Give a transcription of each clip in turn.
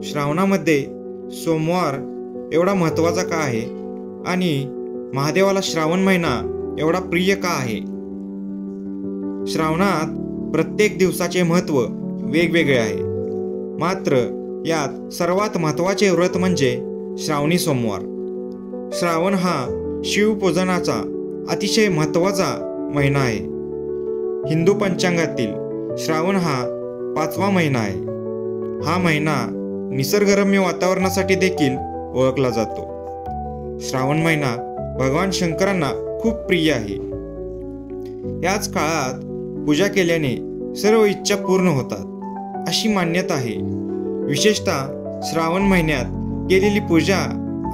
श्रावणामध्ये सोमवार एवढा महत्त्वाचा का आहे आणि महादेवाला श्रावण महिना एवढा प्रिय का आहे? श्रावणात प्रत्येक दिवसाचे महत्त्व वेगवेगळे आहे, मात्र यात सर्वात महत्त्वाचे व्रत म्हणजे श्रावणी सोमवार. श्रावण हा शिवपूजनाचा अतिशय महत्त्वाचा महिना आहे. हिंदू पंचांगातील श्रावण हा 5वा महिना आहे. हा महिना निसर्गरम्य वातावरणासाठी देखील ओळखला जातो. श्रावण महिना भगवान शंकरांना खूप प्रिय आहे. याच काळात पूजा केल्याने सर्व इच्छा पूर्ण होतात अशी मान्यता आहे. विशेषतः श्रावण महिन्यात केलेली पूजा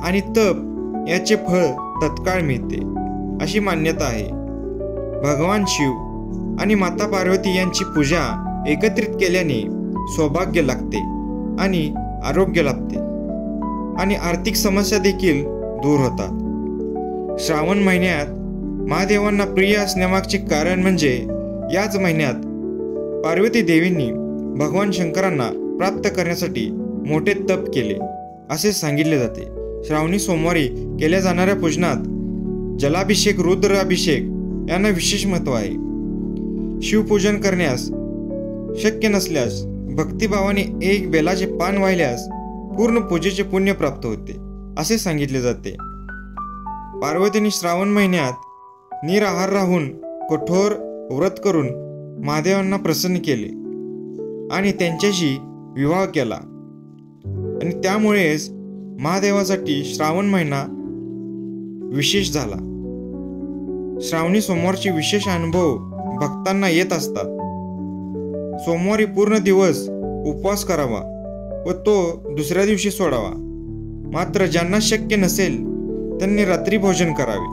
आणि तप याचे फळ तत्काळ मिळते अशी मान्यता आहे. भगवान शिव आणि माता पार्वती यांची पूजा एकत्रित केल्याने सौभाग्य लागते आणि आरोग्य लाभते आणि आर्थिक समस्या देखील दूर होतात. श्रावण महिन्यात महादेवांना प्रिय असण्यामागचे कारण म्हणजे याच महिन्यात पार्वती देवींनी भगवान शंकरांना प्राप्त करण्यासाठी मोठे तप केले असे सांगितले जाते. श्रावणी सोमवारी केल्या जाणाऱ्या पूजनात जलाभिषेक, रुद्राभिषेक यांना विशेष महत्त्व आहे. शिवपूजन करण्यास शक्य नसल्यास भक्तिभावाने एक बेलाचे पान वाहिल्यास पूर्ण पूजेचे पुण्य प्राप्त होते असे सांगितले जाते. पार्वतीने श्रावण महिन्यात निराहार राहून कठोर व्रत करून महादेवांना प्रसन्न केले आणि त्यांच्याशी विवाह केला आणि त्यामुळेच महादेवासाठी श्रावण महिना विशेष झाला. श्रावणी सोमवारचे विशेष अनुभव भक्तांना येत असतात. सोमवारी पूर्ण दिवस उपवास करावा व तो दुसऱ्या दिवशी सोडावा. मात्र ज्यांना शक्य नसेल त्यांनी रात्री भोजन करावे.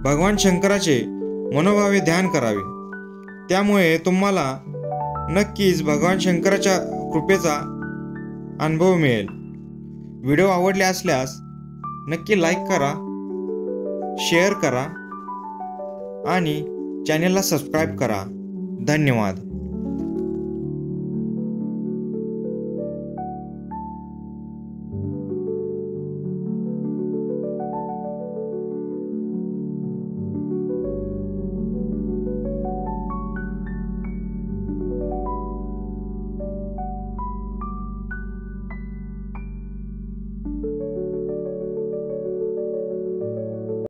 भगवान शंकराचे मनोभावे ध्यान करावे. त्यामुळे तुम्हाला नक्कीच भगवान शंकराच्या कृपेचा अनुभव मिळेल. व्हिडिओ आवडले असल्यास नक्की लाईक करा, शेअर करा आणि चॅनेलला सबस्क्राईब करा. धन्यवाद.